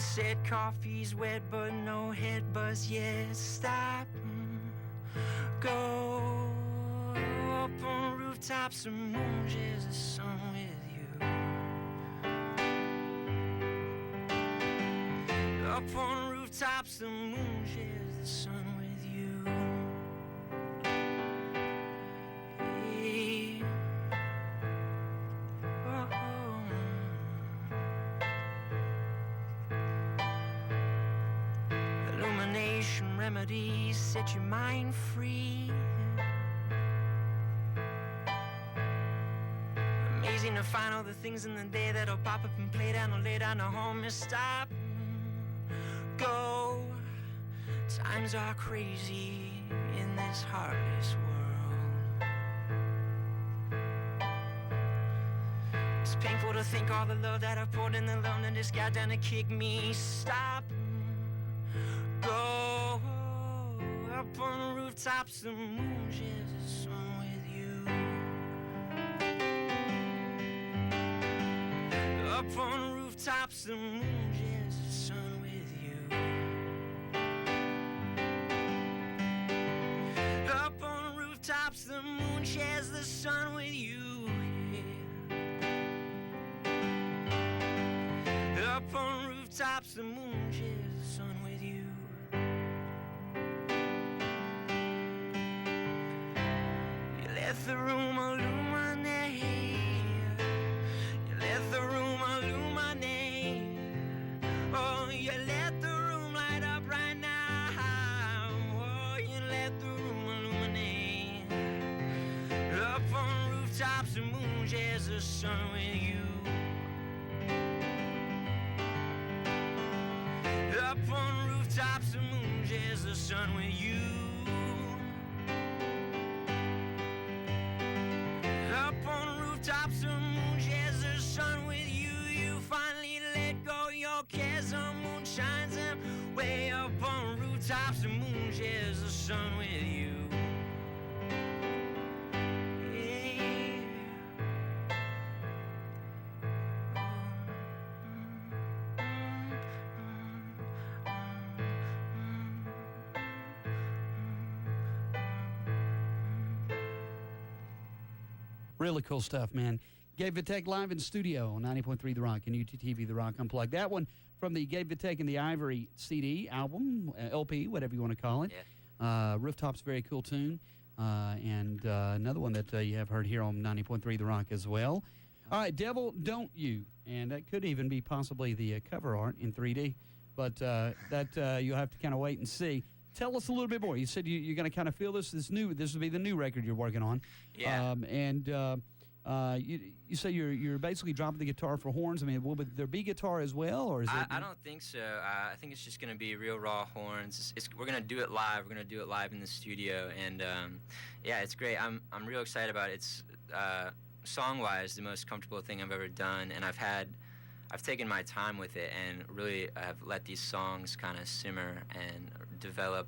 said coffee's wet, but no head buzz yet. Stop, go up on rooftops and moonshines the sun with you. Up on rooftops, the moon shares the sun with you. Hey. Oh. Illumination remedies set your mind free. Amazing to find all the things in the day that'll pop up and play down or lay down the home and stop. Go. Times are crazy in this heartless world. It's painful to think all the love that I poured in the loneliness got down to kick me. Stop. Go up on the rooftops, the moon shares the sun with you. Up on the rooftops, the moon shares the sun with you. Up on the rooftops, the moon shares the sun with you. Yeah. Up on the rooftops, the moon shares the sun with you. You let the room illuminate. You let the room illuminate. Oh, you let the room light up right now. Oh, you let the room illuminate. Up on rooftops, the moon shares the sun with you. Up on rooftops, the moon shares the sun with you. Up on rooftops, the moon shares the sun with you. You finally let go your cares, the moon shines them way up on rooftops, the moon shares the sun with you. Really cool stuff, man. Gabe Vitek live in studio on 90.3 The Rock and UTTV The Rock Unplugged. That one from the Gabe Vitek and the Ivory CD album, LP, whatever you want to call it. Yeah. Rooftop's a very cool tune. And another one that you have heard here on 90.3 The Rock as well. All right, Devil Don't You. And that could even be possibly the cover art in 3D. But that you'll have to kind of wait and see. Tell us a little bit more. You said you're going to kind of feel this will be the new record you're working on. Yeah. You say you're basically dropping the guitar for horns. I mean, will there be guitar as well, or is it? I don't think so. I think it's just going to be real raw horns. We're going to do it live. We're going to do it live in the studio, and yeah, it's great. I'm real excited about it. It's song-wise the most comfortable thing I've ever done, and I've taken my time with it and really have let these songs kind of simmer and develop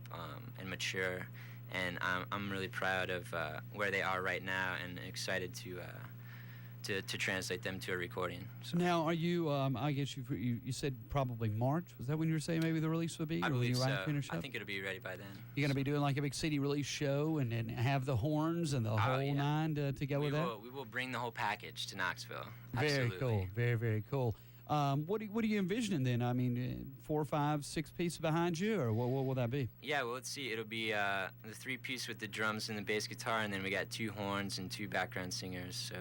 and mature. And I'm really proud of where they are right now and excited to translate them to a recording. So. Now, are you, I guess you said probably March. Was that when you were saying maybe the release would be? I believe so. Finish up? I think it'll be ready by then. You're going to be doing like a big CD release show and have the horns and the whole nine to go with that? We will bring the whole package to Knoxville. Very Absolutely. cool. Very, very cool. What are you envisioning then? I mean, 4, 5, 6 pieces behind you, or what will that be? Yeah, well, let's see. It'll be the 3-piece with the drums and the bass guitar, and then we got 2 horns and 2 background singers. So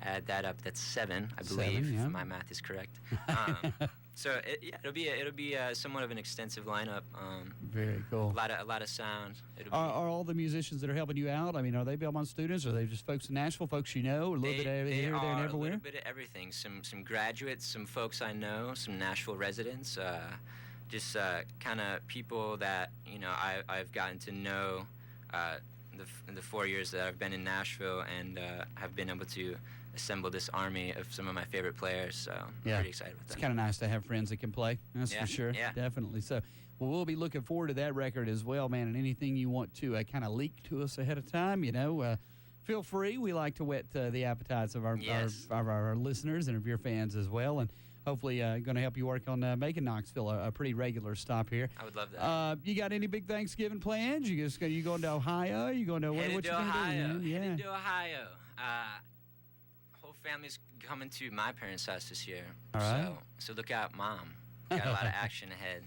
add that up. That's 7, I believe, 7, yeah. if my math is correct. So it'll be somewhat of an extensive lineup. Very cool. A lot of sound. Are all the musicians that are helping you out? I mean, are they Belmont students? Or are they just folks in Nashville, folks you know, a little bit here, there, and everywhere? A little bit of everything. Some graduates, some folks I know, some Nashville residents, just kind of people that I've gotten to know the 4 years that I've been in Nashville, and have been able to assemble this army of some of my favorite players. So I'm pretty excited with that. It's kind of nice to have friends that can play. That's for sure. Yeah. Definitely. So, well, we'll be looking forward to that record as well, man. And anything you want to kind of leak to us ahead of time, feel free. We like to whet the appetites of our listeners and of your fans as well. And hopefully going to help you work on making Knoxville a pretty regular stop here. I would love that. You got any big Thanksgiving plans? You going to Ohio? You going to what you going to do? Headed to Ohio. Whole family's coming to my parents' house this year. All right. So look out, Mom. Got a lot of action ahead.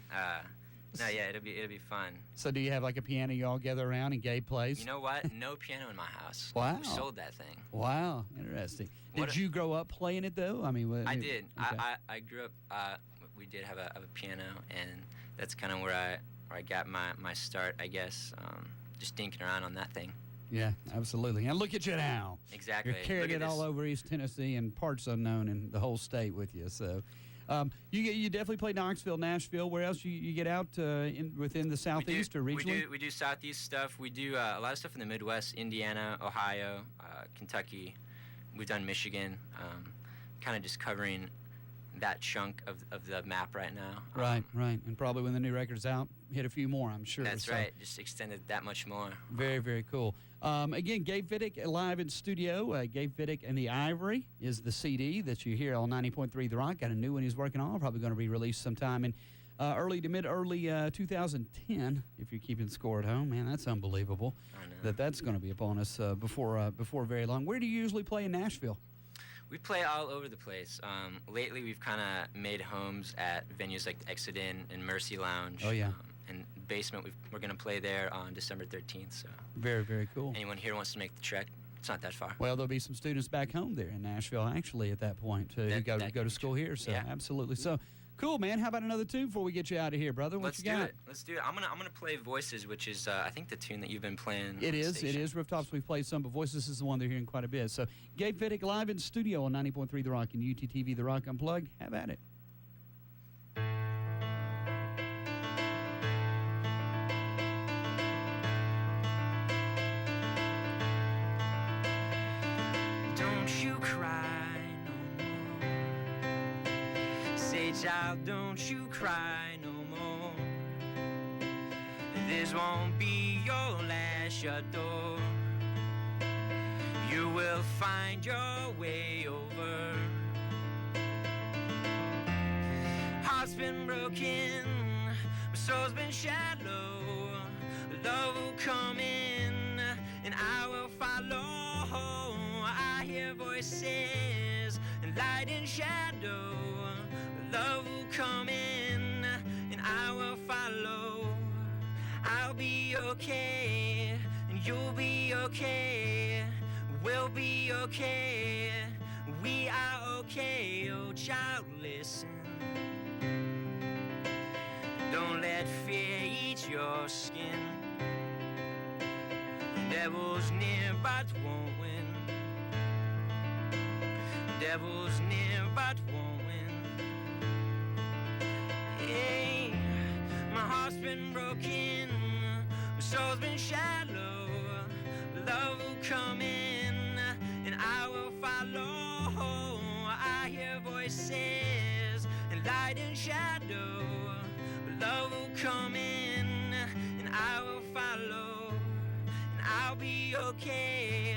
No, yeah, it'll be fun. So do you have like a piano you all gather around and Gabe plays? You know what? No piano in my house. Wow. We sold that thing. Wow, interesting. Did you grow up playing it though? I mean, I did. Okay. I grew up. We did have a piano, and that's kind of where I got my start, I guess. Just dinking around on that thing. Yeah, absolutely. And look at you now. Exactly. You're carrying it all over East Tennessee and parts unknown in the whole state with you. So, you definitely play Knoxville, Nashville. Where else you get out within the Southeast or regionally? We do Southeast stuff. We do a lot of stuff in the Midwest, Indiana, Ohio, Kentucky. We've done Michigan. Kind of just covering that chunk of the map right now. Right. And probably when the new record's out, hit a few more, I'm sure. That's right. Just extended that much more. Very, very cool. Again, Gabe Vitek live in studio. Gabe Vitek and the Ivory is the CD that you hear on 90.3 The Rock. Got a new one he's working on. Probably going to be released sometime in early 2010. If you're keeping score at home, man, that's unbelievable. I know. That's going to be upon us before very long. Where do you usually play in Nashville? We play all over the place. Lately, we've kind of made homes at venues like the Exit Inn and Mercy Lounge. Oh, yeah. And Basement, we're going to play there on December 13th. So Very, very cool. Anyone here wants to make the trek, it's not that far. Well, there'll be some students back home there in Nashville, actually, at that point, who go to school here. So, yeah. Absolutely. So, cool, man. How about another tune before we get you out of here, brother? What you got? Let's do it. I'm gonna play Voices, which is I think the tune that you've been playing. It is. Rooftops, we've played some, but Voices is the one they're hearing quite a bit. So, Gabe Vitek live in studio on 90.3 The Rock and UTTV The Rock Unplugged. Have at it. Don't you cry no more. Say, child, don't you cry no more. This won't be your last shut door. You will find your way over. Heart's been broken, my soul's been shallow. Love will come in, and I will follow. I hear voices, and light and shadow. Love will come in, and I will follow. I'll be okay, and you'll be okay. We'll be okay, we are okay. Oh, child, listen. Don't let fear eat your skin. Devil's near but won't win. Devil's near but won't win. Hey, my heart's been broken, my soul's been shallow. Love will come in, and I will follow. I hear voices, and light and shadow. Love will come in, and I will follow. And I'll be okay,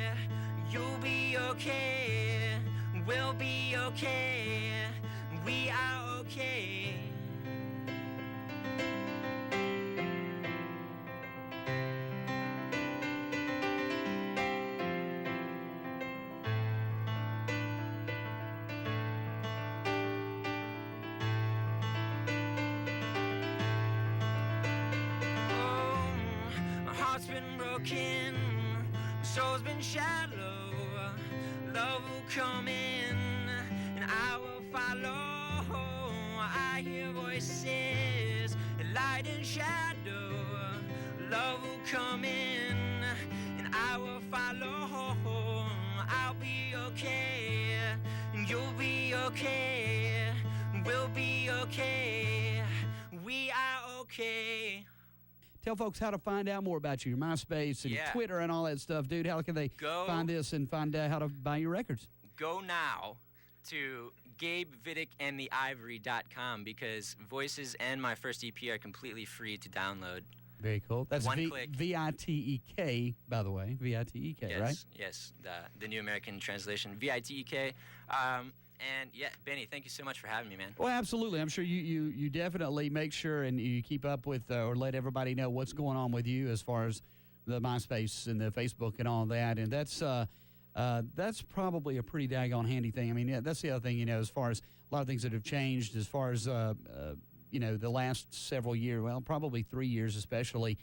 you'll be okay. We'll be okay, we are okay. Heart's been broken, my soul's been shallow. Love will come in, and I will follow. I hear voices, and light and shadow. Love will come in, and I will follow. I'll be okay, and you'll be okay. We'll be okay, we are okay. Tell folks how to find out more about you, your MySpace and Twitter and all that stuff, dude. How can they find this and find out how to buy your records? Go now to GabeVitekandTheIvory.com because Voices and my first EP are completely free to download. Very cool. That's one click. Vitek, by the way. Vitek, yes, right? Yes, the New American Translation. Vitek. And yeah, Benny, thank you so much for having me, man. Well, absolutely. I'm sure you definitely make sure and you keep up with or let everybody know what's going on with you as far as the MySpace and the Facebook and all that. And that's probably a pretty daggone handy thing. I mean, yeah, that's the other thing, as far as a lot of things that have changed as far as, the last several years, well, probably 3 years especially,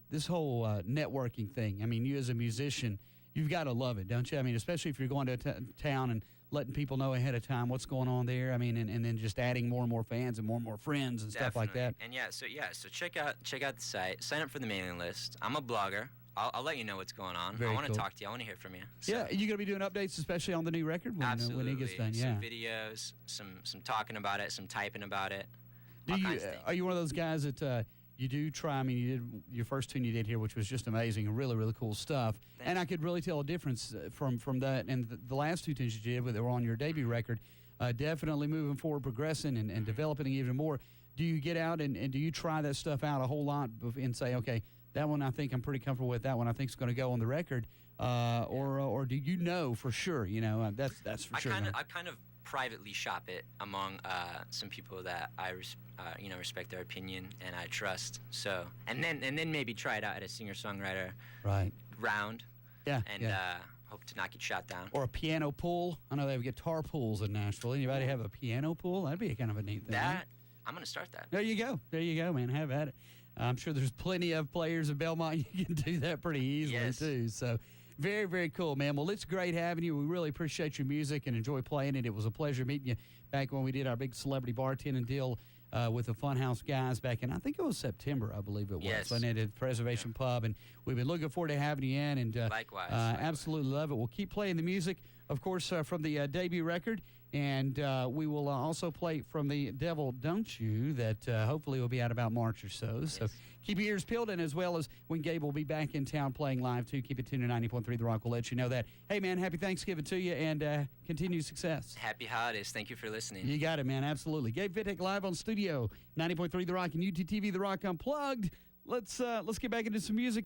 this whole networking thing. I mean, you as a musician, you've got to love it, don't you? I mean, especially if you're going to town and letting people know ahead of time what's going on there. I mean, and then just adding more and more fans and more friends and stuff like that. And so check out the site. Sign up for the mailing list. I'm a blogger. I'll let you know what's going on. Very I want to cool. talk to you. I want to hear from you. So. Yeah, you going to be doing updates, especially on the new record Absolutely. When it gets done. Yeah, some videos, some talking about it, some typing about it. Are you one of those guys that you do try? I mean, you did your first tune you did here, which was just amazing and really, really cool stuff. Thanks. And I could really tell a difference from that and the last two tunes you did that were on your debut record. Definitely moving forward, progressing and developing even more. Do you get out and do you try that stuff out a whole lot and say, okay, that one I think I'm pretty comfortable with. That one I think is going to go on the record, or do you know for sure? That's for sure. I kind of privately shop it among some people that I respect their opinion and I trust. So and then maybe try it out at a singer-songwriter round. Yeah. And hope to not get shot down. Or a piano pool. I know they have guitar pools in Nashville. Anybody have a piano pool? That'd be kind of a neat thing. I'm gonna start that. There you go, man. Have at it. I'm sure there's plenty of players in Belmont. You can do that pretty easily, too. So, very, very cool, man. Well, it's great having you. We really appreciate your music and enjoy playing it. It was a pleasure meeting you back when we did our big celebrity bartending deal with the Funhouse guys back in, I think it was September, I believe it was. Yes. And at Preservation Pub. And we've been looking forward to having you in. And Likewise. Absolutely love it. We'll keep playing the music, of course, from the debut record. And we will also play from the Devil Don't You that hopefully will be out about March or so. Yes. So keep your ears peeled, and as well as when Gabe will be back in town playing live, too. Keep it tuned to 90.3 The Rock. We'll let you know that. Hey, man, happy Thanksgiving to you, and continued success. Happy holidays. Thank you for listening. You got it, man. Absolutely. Gabe Vitek live on studio, 90.3 The Rock and UTTV The Rock Unplugged. Let's get back into some music.